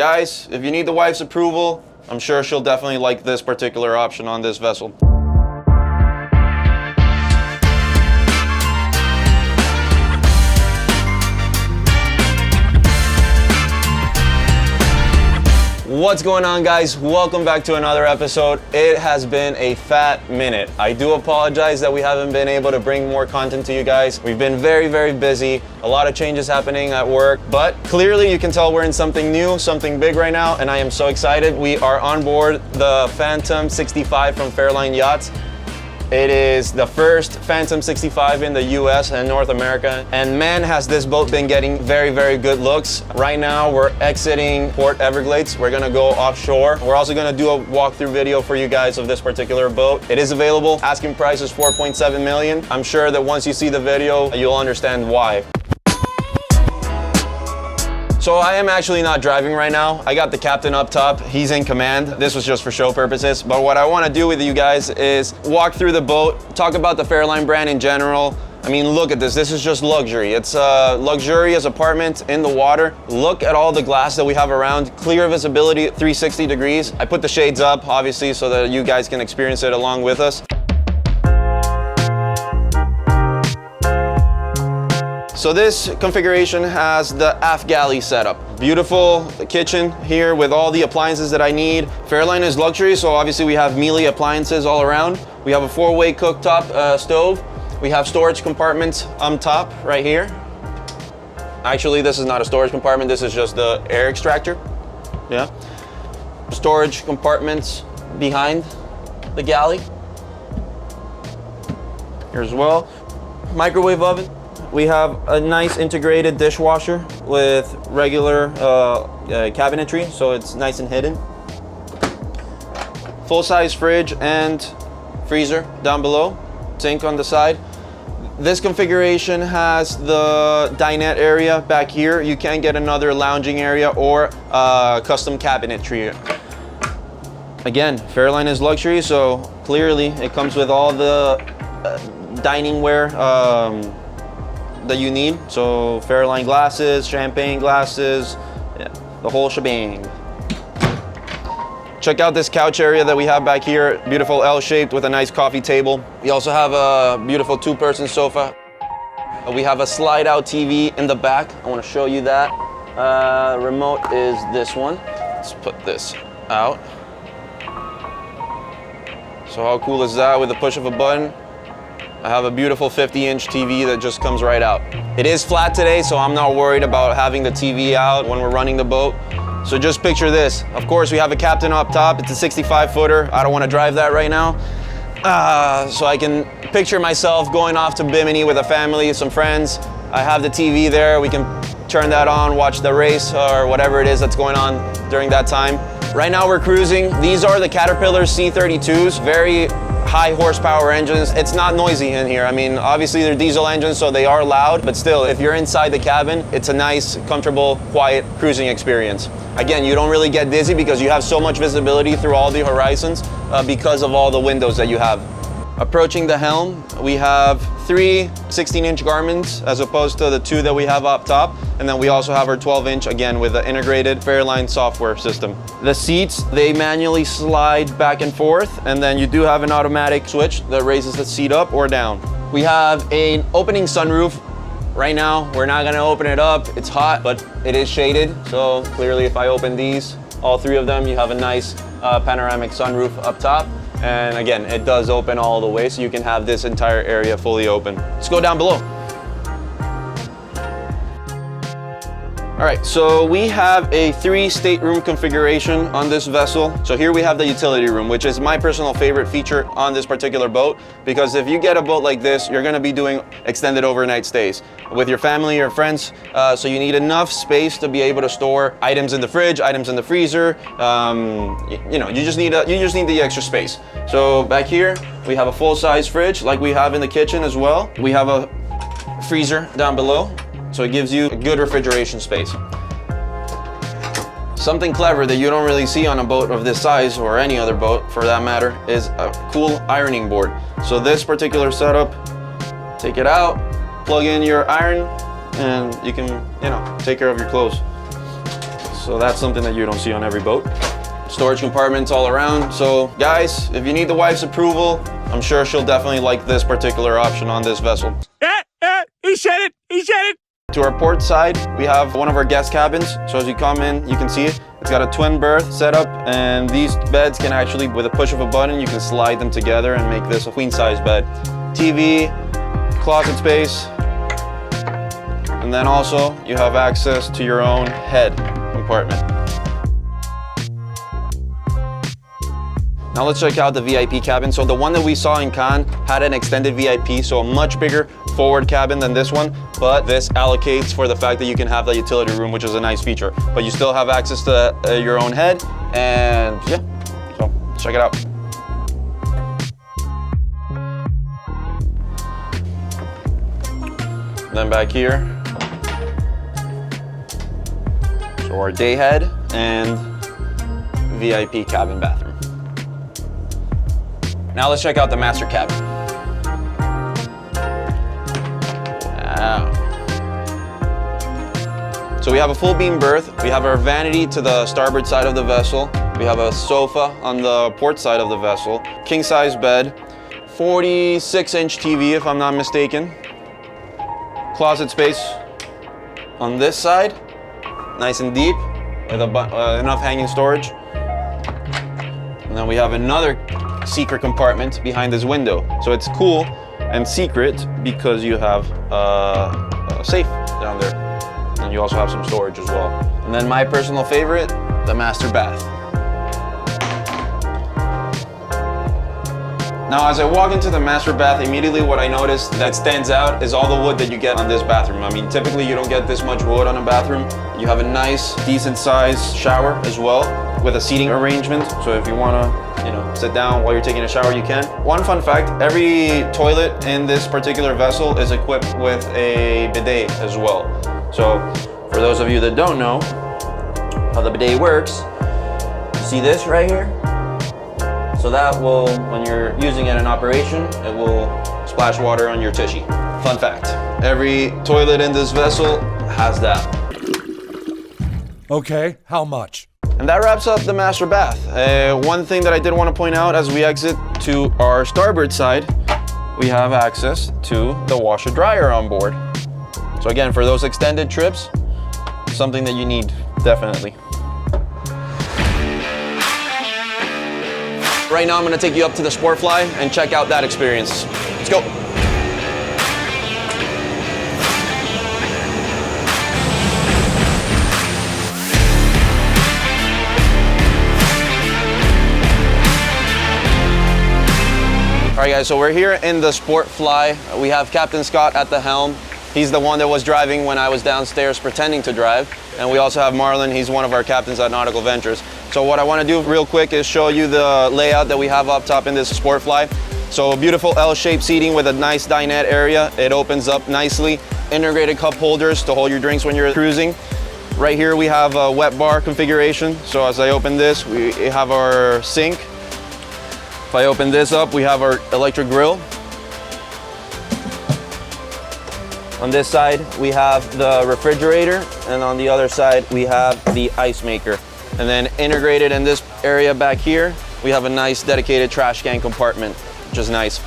Guys, if you need the wife's approval, I'm sure she'll definitely like this particular option on this vessel. What's going on, guys? Welcome back to another episode. It has been a fat minute. I do apologize that we haven't been able to bring more content to you guys. We've been very busy. A lot of changes happening at work, but clearly you can tell we're in something new, something big right now, and I am so excited. We are on board the Phantom 65 from Fairline Yachts. It is the first Phantom 65 in the US and North America. And man, has this boat been getting very good looks. Right now, we're exiting Port Everglades. We're gonna go offshore. We're also gonna do a walkthrough video for you guys of this particular boat. It is available. Asking price is $4.7 million. I'm sure that once you see the video, you'll understand why. So I am actually not driving right now. I got the captain up top. He's in command. This was just for show purposes. But what I want to do with you guys is walk through the boat, talk about the Fairline brand in general. I mean, look at this. This is just luxury. It's a luxurious apartment in the water. Look at all the glass that we have around. Clear visibility, 360 degrees. I put the shades up, obviously, so that you guys can experience it along with us. So this configuration has the aft galley setup. Beautiful kitchen here with all the appliances that I need. Fairline is luxury, so obviously we have Miele appliances all around. We have a 4-way cooktop stove. We have storage compartments on top right here. Actually, this is not a storage compartment. This is just the air extractor. Yeah. Storage compartments behind the galley. Here as well. Microwave oven. We have a nice integrated dishwasher with regular cabinetry, so it's nice and hidden. Full-size fridge and freezer down below, sink on the side. This configuration has the dinette area back here. You can get another lounging area or custom cabinetry. Again, Fairline is luxury, so clearly it comes with all the dining ware that you need. So Fairline glasses, champagne glasses, yeah, the whole shebang. Check out this couch area that we have back here. Beautiful L-shaped with a nice coffee table. We also have a beautiful 2-person sofa. We have a slide-out TV in the back. I want to show you that. Remote is this one. Let's put this out. So how cool is that with the push of a button? I have a beautiful 50-inch TV that just comes right out. It is flat today, so I'm not worried about having the TV out when we're running the boat. So just picture this. Of course, we have a captain up top. It's a 65-footer. I don't want to drive that right now. So I can picture myself going off to Bimini with a family, some friends. I have the TV there. We can turn that on, watch the race or whatever it is that's going on during that time. Right now we're cruising. These are the Caterpillar C32s. Very high horsepower engines. It's not noisy in here. I mean, obviously they're diesel engines, so they are loud, but still, if you're inside the cabin, it's a nice, comfortable, quiet cruising experience. Again, you don't really get dizzy because you have so much visibility through all the horizons because of all the windows that you have. Approaching the helm, we have 3 16-inch Garmins as opposed to the 2 that we have up top. And then we also have our 12-inch, again, with the integrated Fairline software system. The seats, they manually slide back and forth, and then you do have an automatic switch that raises the seat up or down. We have an opening sunroof. Right now, we're not gonna open it up. It's hot, but it is shaded. So clearly if I open these, all 3 of them, you have a nice panoramic sunroof up top. And again, it does open all the way, so you can have this entire area fully open. Let's go down below. All right, so we have a 3-stateroom configuration on this vessel. So here we have the utility room, which is my personal favorite feature on this particular boat, because if you get a boat like this, you're gonna be doing extended overnight stays with your family or friends. So you need enough space to be able to store items in the fridge, items in the freezer. You know, you just need the extra space. So back here, we have a full-size fridge like we have in the kitchen as well. We have a freezer down below. So it gives you a good refrigeration space. Something clever that you don't really see on a boat of this size, or any other boat for that matter, is a cool ironing board. So this particular setup, take it out, plug in your iron, and you can, take care of your clothes. So that's something that you don't see on every boat. Storage compartments all around. So guys, if you need the wife's approval, I'm sure she'll definitely like this particular option on this vessel. He said it, he said it. To our port side, we have one of our guest cabins. So as you come in, you can see it. It's got a twin berth setup, and these beds can actually, with a push of a button, you can slide them together and make this a queen size bed. TV, closet space, and then also you have access to your own head compartment. Now let's check out the VIP cabin. So the one that we saw in Cannes had an extended VIP, so a much bigger forward cabin than this one, but this allocates for the fact that you can have the utility room, which is a nice feature. But you still have access to your own head, and yeah, so let's check it out. Then back here, so our day head and VIP cabin bathroom. Now let's check out the master cabin. Wow. So we have a full beam berth. We have our vanity to the starboard side of the vessel. We have a sofa on the port side of the vessel. King size bed, 46-inch TV if I'm not mistaken. Closet space on this side, nice and deep, with enough hanging storage. And then we have another secret compartment behind this window. So it's cool and secret because you have a safe down there. And you also have some storage as well. And then my personal favorite, the master bath. Now, as I walk into the master bath, immediately what I noticed that stands out is all the wood that you get on this bathroom. I mean, typically you don't get this much wood on a bathroom. You have a nice, decent sized shower as well with a seating arrangement. So if you wanna, sit down while you're taking a shower, you can. One fun fact, every toilet in this particular vessel is equipped with a bidet as well. So for those of you that don't know how the bidet works, you see this right here? So that will, when you're using it in operation, it will splash water on your tushy. Fun fact, every toilet in this vessel has that. Okay, how much? And that wraps up the master bath. One thing that I did want to point out as we exit to our starboard side, we have access to the washer dryer on board. So again, for those extended trips, something that you need, definitely. Right now, I'm gonna take you up to the Sportfly and check out that experience. Let's go. All right, guys, so we're here in the Sportfly. We have Captain Scott at the helm. He's the one that was driving when I was downstairs pretending to drive. And we also have Marlon, he's one of our captains at Nautical Ventures. So what I want to do real quick is show you the layout that we have up top in this Sportfly. So a beautiful L-shaped seating with a nice dinette area. It opens up nicely. Integrated cup holders to hold your drinks when you're cruising. Right here we have a wet bar configuration. So as I open this, we have our sink. If I open this up, we have our electric grill. On this side, we have the refrigerator, and on the other side, we have the ice maker. And then integrated in this area back here, we have a nice dedicated trash can compartment, which is nice.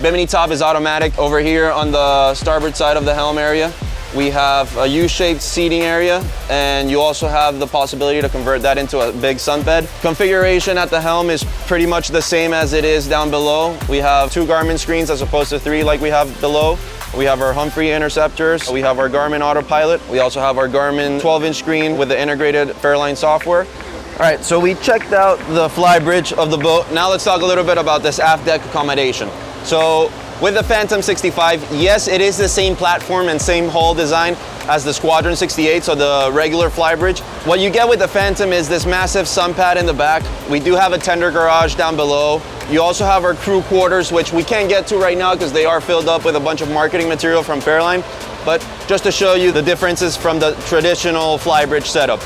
Bimini top is automatic. Over here on the starboard side of the helm area, we have a U-shaped seating area, and you also have the possibility to convert that into a big sunbed. Configuration at the helm is pretty much the same as it is down below. We have 2 Garmin screens as opposed to 3 like we have below. We have our Humphrey interceptors. We have our Garmin autopilot. We also have our Garmin 12-inch screen with the integrated Fairline software. All right, so we checked out the fly bridge of the boat. Now let's talk a little bit about this aft deck accommodation. So with the Phantom 65, yes, it is the same platform and same hull design as the Squadron 68, so the regular fly bridge. What you get with the Phantom is this massive sun pad in the back. We do have a tender garage down below. You also have our crew quarters, which we can't get to right now because they are filled up with a bunch of marketing material from Fairline. But just to show you the differences from the traditional fly bridge setup.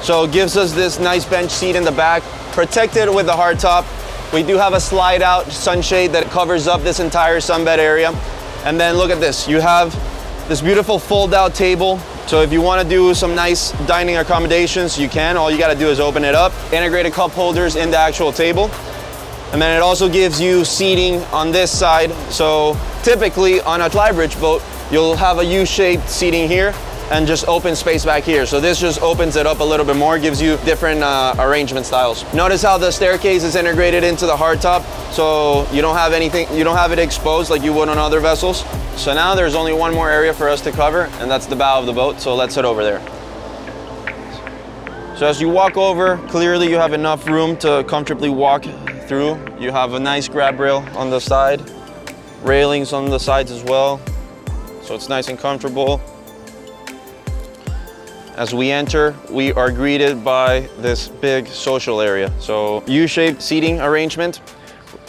So it gives us this nice bench seat in the back, protected with the hard top. We do have a slide out sunshade that covers up this entire sunbed area. And then look at this, you have this beautiful fold out table So if you want to do some nice dining accommodations, you can. All you got to do is open it up. Integrated cup holders in the actual table. And then it also gives you seating on this side. So typically on a flybridge boat, you'll have a U-shaped seating here and just open space back here. So this just opens it up a little bit more, gives you different arrangement styles. Notice how the staircase is integrated into the hardtop, so you don't have it exposed like you would on other vessels. So now there's only one more area for us to cover, and that's the bow of the boat, so let's head over there. So as you walk over, clearly you have enough room to comfortably walk through. You have a nice grab rail on the side, railings on the sides as well, so it's nice and comfortable. As we enter, we are greeted by this big social area. So U-shaped seating arrangement.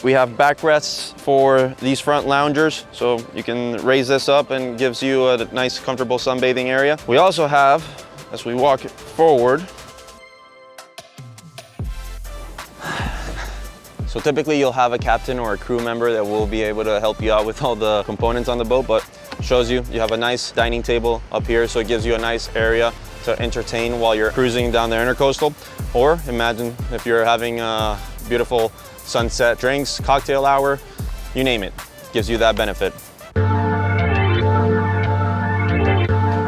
We have backrests for these front loungers, so you can raise this up and gives you a nice comfortable sunbathing area. We also have, as we walk forward, so typically you'll have a captain or a crew member that will be able to help you out with all the components on the boat, but shows you have a nice dining table up here, so it gives you a nice area to entertain while you're cruising down the intercoastal. Or imagine if you're having a beautiful sunset, drinks, cocktail hour, you name it, gives you that benefit.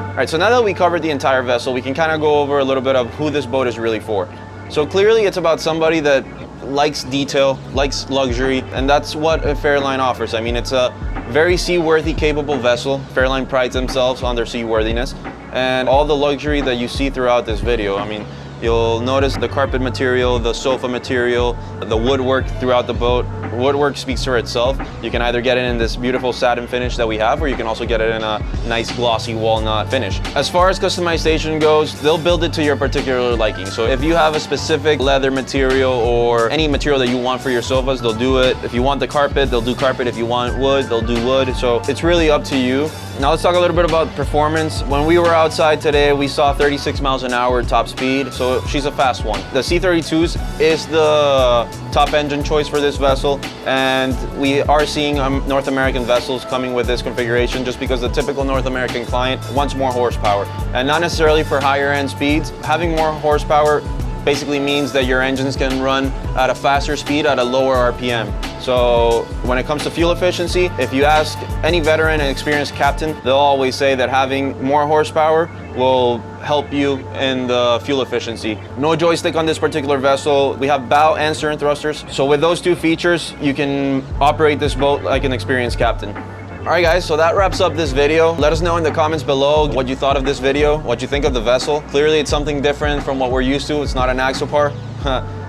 All right, so now that we covered the entire vessel, we can kind of go over a little bit of who this boat is really for. So clearly it's about somebody that likes detail, likes luxury, and that's what a Fairline offers. I mean, it's a very seaworthy capable vessel. Fairline prides themselves on their seaworthiness and all the luxury that you see throughout this video. I mean, you'll notice the carpet material, the sofa material, the woodwork throughout the boat. Woodwork speaks for itself. You can either get it in this beautiful satin finish that we have, or you can also get it in a nice glossy walnut finish. As far as customization goes, they'll build it to your particular liking. So if you have a specific leather material or any material that you want for your sofas, they'll do it. If you want the carpet, they'll do carpet. If you want wood, they'll do wood. So it's really up to you. Now let's talk a little bit about performance. When we were outside today, we saw 36 miles an hour top speed, so she's a fast one. The C32s is the top engine choice for this vessel, and we are seeing North American vessels coming with this configuration just because the typical North American client wants more horsepower, and not necessarily for higher end speeds. Having more horsepower basically means that your engines can run at a faster speed at a lower RPM. So when it comes to fuel efficiency, if you ask any veteran and experienced captain, they'll always say that having more horsepower will help you in the fuel efficiency. No joystick on this particular vessel. We have bow and stern thrusters. So with those two features, you can operate this boat like an experienced captain. All right guys, so that wraps up this video. Let us know in the comments below what you thought of this video, what you think of the vessel. Clearly it's something different from what we're used to. It's not an Axopar.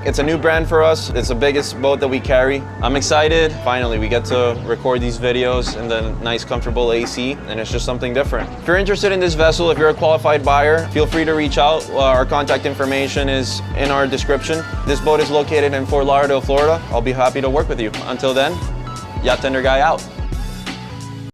It's a new brand for us. It's the biggest boat that we carry. I'm excited. Finally, we get to record these videos in the nice, comfortable AC, and it's just something different. If you're interested in this vessel, if you're a qualified buyer, feel free to reach out. Our contact information is in our description. This boat is located in Fort Lauderdale, Florida. I'll be happy to work with you. Until then, Yacht Tender Guy out.